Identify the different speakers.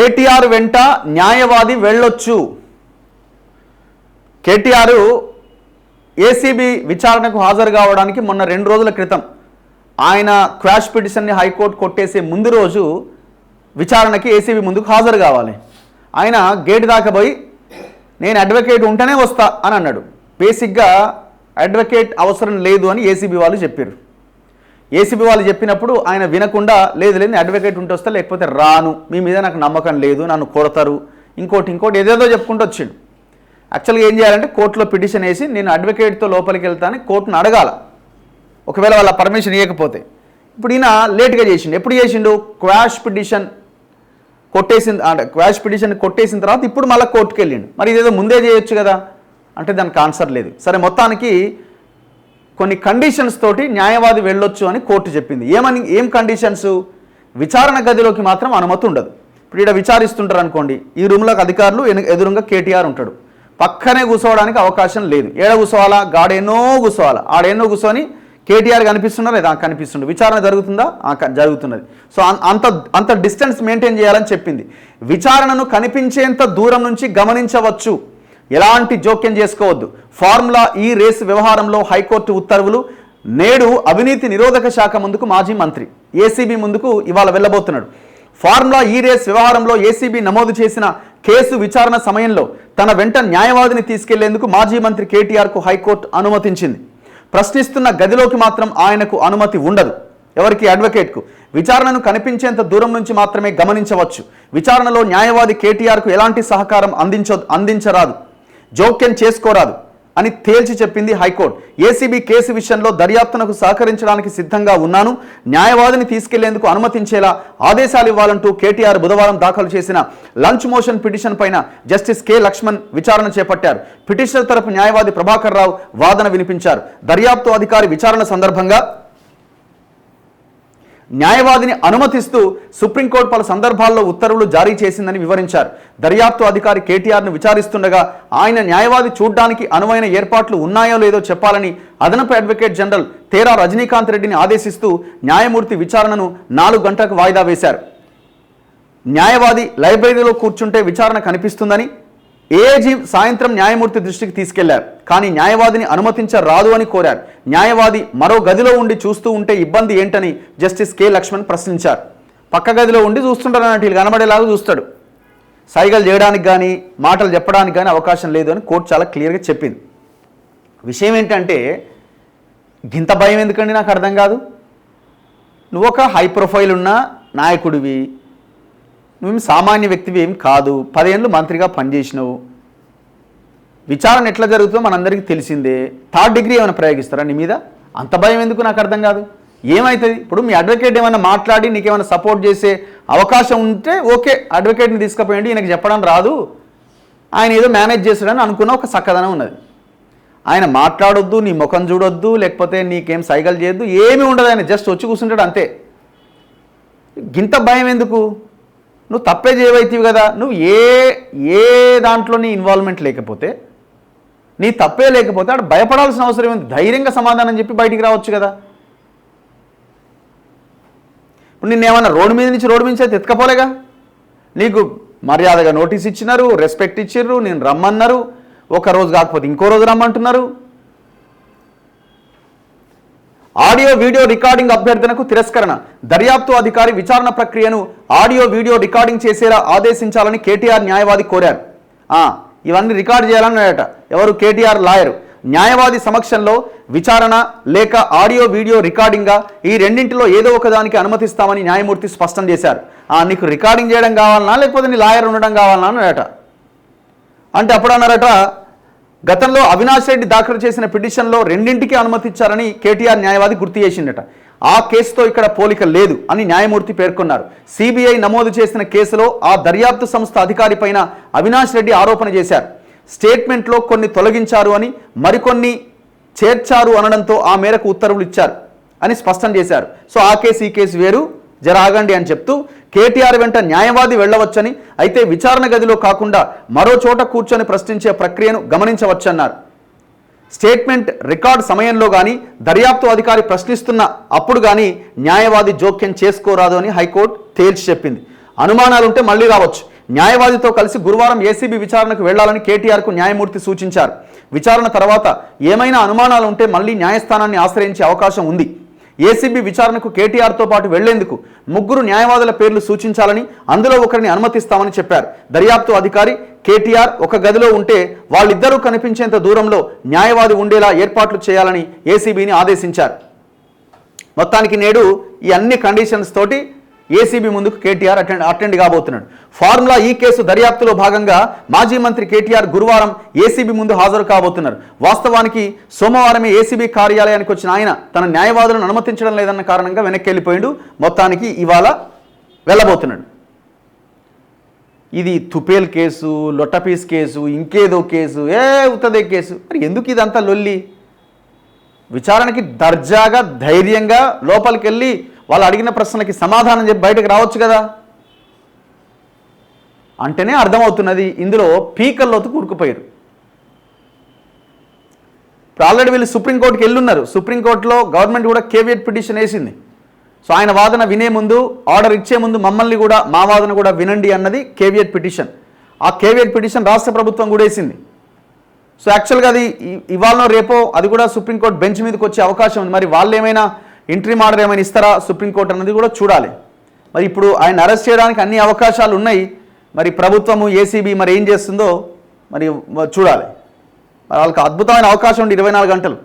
Speaker 1: కేటీఆర్ వెంట న్యాయవాది వెళ్ళొచ్చు. కేటీఆర్ ఏసీబీ విచారణకు హాజరు కావడానికి మొన్న 2 రోజుల క్రితం ఆయన క్వాష్ పిటిషన్ని హైకోర్టు కొట్టేసే ముందు రోజు విచారణకి ఏసీబీ ముందుకు హాజరు కావాలి. ఆయన గేట్ దాకా పోయి నేను అడ్వకేట్ ఉంటేనే వస్తా అని అన్నాడు. బేసిక్గా అడ్వకేట్ అవసరం లేదు అని ఏసీబీ వాళ్ళు చెప్పారు. ఏసీబీ వాళ్ళు చెప్పినప్పుడు ఆయన వినకుండా లేదు అడ్వకేట్ ఉంటే వస్తా, లేకపోతే రాను, మీ మీద నాకు నమ్మకం లేదు, నన్ను కొడతారు, ఇంకోటి ఏదేదో చెప్పుకుంటూ వచ్చిండు. యాక్చువల్గా ఏం చేయాలంటే కోర్టులో పిటిషన్ వేసి నేను అడ్వకేట్తో లోపలికి వెళ్తాను కోర్టును అడగాల, ఒకవేళ వాళ్ళ పర్మిషన్ ఇవ్వకపోతే. ఇప్పుడు ఈయన లేట్గా చేసిండు. ఎప్పుడు చేసిండు? క్వాష్ పిటిషన్ కొట్టేసిన తర్వాత ఇప్పుడు మళ్ళీ కోర్టుకు వెళ్ళిండు. మరి ఇదేదో ముందే చేయొచ్చు కదా అంటే దానికి ఆన్సర్ లేదు. సరే, మొత్తానికి కొన్ని కండిషన్స్ తోటి న్యాయవాది వెళ్ళొచ్చు అని కోర్టు చెప్పింది. ఏం కండిషన్స్? విచారణ గదిలోకి మాత్రం అనుమతి ఉండదు. ఇప్పుడు ఇక్కడ విచారిస్తుంటారు అనుకోండి, ఈ రూమ్లోకి అధికారులు, ఎదురుగా కేటీఆర్ ఉంటాడు, పక్కనే కూర్చోవడానికి అవకాశం లేదు. ఏడ కూర్చోవాలా? గాడేనో కూర్చోవాలా, ఆడేనో కూర్చొని కేటీఆర్ కనిపిస్తున్నా లేదా? కనిపిస్తుండే. విచారణ జరుగుతుందా? జరుగుతున్నది. సో అంత డిస్టెన్స్ మెయింటైన్ చేయాలని చెప్పింది. విచారణను కనిపించేంత దూరం నుంచి గమనించవచ్చు, ఎలాంటి జోక్యం చేసుకోవద్దు. ఫార్ములా ఈ రేసు వ్యవహారంలో హైకోర్టు ఉత్తర్వులు. నేడు అవినీతి నిరోధక శాఖ ముందుకు మాజీ మంత్రి ఏసీబీ ముందుకు ఇవాళ వెళ్ళబోతున్నాడు. ఫార్ములా ఈ రేస్ వ్యవహారంలో ఏసీబీ నమోదు చేసిన కేసు విచారణ సమయంలో తన వెంట న్యాయవాదిని తీసుకెళ్లేందుకు మాజీ మంత్రి కేటీఆర్కు హైకోర్టు అనుమతించింది. ప్రశ్నిస్తున్న గదిలోకి మాత్రం ఆయనకు అనుమతి ఉండదు. ఎవరికి? అడ్వకేట్కు. విచారణను కనిపించేంత దూరం నుంచి మాత్రమే గమనించవచ్చు. విచారణలో న్యాయవాది కేటీఆర్కు ఎలాంటి సహకారం అందించరాదు, జోక్యం చేసుకోరాదు అని తేల్చి చెప్పింది హైకోర్టు. ఏసీబీ కేసు విషయంలో దర్యాప్తునకు సహకరించడానికి సిద్ధంగా ఉన్నాను, న్యాయవాదిని తీసుకెళ్లేందుకు అనుమతించేలా ఆదేశాలు ఇవ్వాలంటూ కేటీఆర్ బుధవారం దాఖలు చేసిన లంచ్ మోషన్ పిటిషన్ పైన జస్టిస్ కె లక్ష్మణ్ విచారణ చేపట్టారు. పిటిషనర్ తరపు న్యాయవాది ప్రభాకర్ రావు వాదన వినిపించారు. దర్యాప్తు అధికారి విచారణ సందర్భంగా న్యాయవాదిని అనుమతిస్తూ సుప్రీంకోర్టు పలు సందర్భాల్లో ఉత్తర్వులు జారీ చేసిందని వివరించారు. దర్యాప్తు అధికారి కేటీఆర్ను విచారిస్తుండగా ఆయన న్యాయవాది చూడ్డానికి అనువైన ఏర్పాట్లు ఉన్నాయో లేదో చెప్పాలని అదనపు అడ్వకేట్ జనరల్ తేరా రజనీకాంత్ రెడ్డిని ఆదేశిస్తూ న్యాయమూర్తి విచారణను 4 గంటలకు వాయిదా వేశారు. న్యాయవాది లైబ్రరీలో కూర్చుంటే విచారణ కనిపిస్తుందని ఏజీ సాయంత్రం న్యాయమూర్తి దృష్టికి తీసుకెళ్లారు. కానీ న్యాయవాదిని అనుమతించరాదు అని కోరారు. న్యాయవాది మరో గదిలో ఉండి చూస్తూ ఉంటే ఇబ్బంది ఏంటని జస్టిస్ కె లక్ష్మణ్ ప్రశ్నించారు. పక్క గదిలో ఉండి చూస్తుంటారు అన్నట్టు, వీళ్ళు కనబడేలాగా చూస్తాడు, సైగలు చేయడానికి కానీ మాటలు చెప్పడానికి కానీ అవకాశం లేదు అని కోర్టు చాలా క్లియర్గా చెప్పింది. విషయం ఏంటంటే, గింత భయం ఎందుకండి నాకు అర్థం కాదు. నువ్వు ఒక హై ప్రొఫైల్ ఉన్న నాయకుడివి, నువ్వేం సామాన్య వ్యక్తివి ఏం కాదు, 10 ఏళ్ళు మంత్రిగా పనిచేసినావు, విచారణ ఎట్లా జరుగుతుందో మనందరికీ తెలిసిందే. 3rd డిగ్రీ ఏమైనా ప్రయోగిస్తారా నీ మీద? అంత భయం ఎందుకు నాకు అర్థం కాదు. ఏమవుతుంది? ఇప్పుడు మీ అడ్వకేట్ ఏమైనా మాట్లాడి నీకేమైనా సపోర్ట్ చేసే అవకాశం ఉంటే ఓకే, అడ్వకేట్ని తీసుకుపోయండి, ఈయనకి చెప్పడం రాదు, ఆయన ఏదో మేనేజ్ చేస్తాడని అనుకున్న ఒక చక్కదనం ఉన్నది. ఆయన మాట్లాడొద్దు, నీ ముఖం చూడొద్దు, లేకపోతే నీకేం సైగలు చేయొద్దు, ఏమీ ఉండదు, ఆయన జస్ట్ వచ్చి కూర్చుంటాడు అంతే. గింత భయం ఎందుకు? నువ్వు తప్పే చేయవైతివి కదా. నువ్వు ఏ దాంట్లో నీ ఇన్వాల్వ్మెంట్ లేకపోతే, నీ తప్పే లేకపోతే అక్కడ భయపడాల్సిన అవసరం ఉంది. ధైర్యంగా సమాధానం చెప్పి బయటికి రావచ్చు కదా. ఇప్పుడు నిన్నేమన్నా రోడ్డు మీద నుంచి అయితే ఎత్తుకపోలేగా. నీకు మర్యాదగా నోటీస్ ఇచ్చినారు, రెస్పెక్ట్ ఇచ్చిర్రు, నేను రమ్మన్నారు, ఒక రోజు కాకపోతే ఇంకో రోజు రమ్మంటున్నారు. ఆడియో వీడియో రికార్డింగ్ అభ్యర్థనకు తిరస్కరణ. దర్యాప్తు అధికారి విచారణ ప్రక్రియను ఆడియో వీడియో రికార్డింగ్ చేసేలా ఆదేశించాలని కేటీఆర్ న్యాయవాది కోరారు. ఇవన్నీ రికార్డ్ చేయాలన్నాడట ఎవరు? కేటీఆర్ లాయరు. న్యాయవాది సమక్షంలో విచారణ లేక ఆడియో వీడియో రికార్డింగ్గా ఈ రెండింటిలో ఏదో ఒకదానికి అనుమతిస్తామని న్యాయమూర్తి స్పష్టం చేశారు. నీకు రికార్డింగ్ చేయడం కావాలన్నా లేకపోతే నీ లాయర్ ఉండడం కావాలన్నా అన్నాడట. అంటే అప్పుడు అన్నారట, గతంలో అవినాష్ రెడ్డి దాఖలు చేసిన పిటిషన్లో రెండింటికి అనుమతించారని కేటీఆర్ న్యాయవాది గుర్తు చేసిండట. ఆ కేసుతో ఇక్కడ పోలిక లేదు అని న్యాయమూర్తి పేర్కొన్నారు. సిబిఐ నమోదు చేసిన కేసులో ఆ దర్యాప్తు సంస్థ అధికారి పైన అవినాష్ రెడ్డి ఆరోపణ చేశారు. స్టేట్మెంట్లో కొన్ని తొలగించారు అని, మరికొన్ని చేర్చారు అనడంతో ఆ మేరకు ఉత్తర్వులు ఇచ్చారు అని స్పష్టం చేశారు. సో ఆ కేసు ఈ కేసు వేరు, జర ఆగండి అని చెప్తూ కేటీఆర్ వెంట న్యాయవాది వెళ్ళవచ్చని, అయితే విచారణ గదిలో కాకుండా మరో చోట కూర్చొని ప్రశ్నించే ప్రక్రియను గమనించవచ్చన్నారు. స్టేట్మెంట్ రికార్డ్ సమయంలో కానీ, దర్యాప్తు అధికారి ప్రశ్నిస్తున్న అప్పుడు కానీ న్యాయవాది జోక్యం చేసుకోరాదు అని హైకోర్టు తేల్చి చెప్పింది. అనుమానాలుంటే మళ్ళీ రావచ్చు. న్యాయవాదితో కలిసి గురువారం ఏసీబీ విచారణకు వెళ్లాలని కేటీఆర్కు న్యాయమూర్తి సూచించారు. విచారణ తర్వాత ఏమైనా అనుమానాలు ఉంటే మళ్లీ న్యాయస్థానాన్ని ఆశ్రయించే అవకాశం ఉంది. ఏసీబీ విచారణకు కేటీఆర్తో పాటు వెళ్లేందుకు 3 న్యాయవాదుల పేర్లు సూచించాలని, అందులో ఒకరిని అనుమతిస్తామని చెప్పారు. దర్యాప్తు అధికారి కేటీఆర్ ఒక గదిలో ఉంటే వాళ్ళిద్దరూ కనిపించేంత దూరంలో న్యాయవాది ఉండేలా ఏర్పాట్లు చేయాలని ఏసీబీని ఆదేశించారు. మొత్తానికి నేడు ఈ అన్ని కండిషన్స్ తోటి ఏసీబీ ముందుకు కేటీఆర్ అటెండ్ కాబోతున్నాడు. ఫార్ములా ఈ కేసు దర్యాప్తులో భాగంగా మాజీ మంత్రి కేటీఆర్ గురువారం ఏసీబీ ముందు హాజరు కాబోతున్నారు. వాస్తవానికి సోమవారమే ఏసీబీ కార్యాలయానికి వచ్చిన ఆయన తన న్యాయవాదులను అనుమతించడం లేదన్న కారణంగా వెనక్కి వెళ్ళిపోయాడు. మొత్తానికి ఇవాళ వెళ్ళబోతున్నాడు. ఇది తుపేల్ కేసు, లొట్టపీస్ కేసు, ఇంకేదో కేసు, ఉత్తదే కేసు. మరి ఎందుకు ఇదంతా లొల్లి? విచారణకి దర్జాగా ధైర్యంగా లోపలికి వెళ్ళి వాళ్ళు అడిగిన ప్రశ్నలకి సమాధానం చెప్పి బయటకు రావచ్చు కదా. అంటేనే అర్థమవుతున్నది ఇందులో పీకల్లోతు కూరుకుపోయారు. ఇప్పుడు ఆల్రెడీ వీళ్ళు సుప్రీంకోర్టుకి వెళ్ళున్నారు. సుప్రీంకోర్టులో గవర్నమెంట్ కూడా కేవియట్ పిటిషన్ వేసింది. సో ఆయన వాదన వినే ముందు, ఆర్డర్ ఇచ్చే ముందు మమ్మల్ని కూడా మా వాదన కూడా వినండి అన్నది కేవియట్ పిటిషన్. ఆ కేవియట్ పిటిషన్ రాష్ట్ర ప్రభుత్వం కూడా వేసింది. సో యాక్చువల్గా అది ఇవాళనో రేపో అది కూడా సుప్రీంకోర్టు బెంచ్ మీదకి వచ్చే అవకాశం ఉంది. మరి వాళ్ళు ఏమైనా ఇంట్రీమ్ ఆర్డర్ ఏమైనా ఇస్తారా సుప్రీంకోర్టు అన్నది కూడా చూడాలి. మరి ఇప్పుడు ఆయన అరెస్ట్ చేయడానికి అన్ని అవకాశాలు ఉన్నాయి. మరి ప్రభుత్వము ఏసీబీ మరి ఏం చేస్తుందో మరి చూడాలి. మరి వాళ్ళకి అద్భుతమైన అవకాశం ఉంది 24 గంటలు.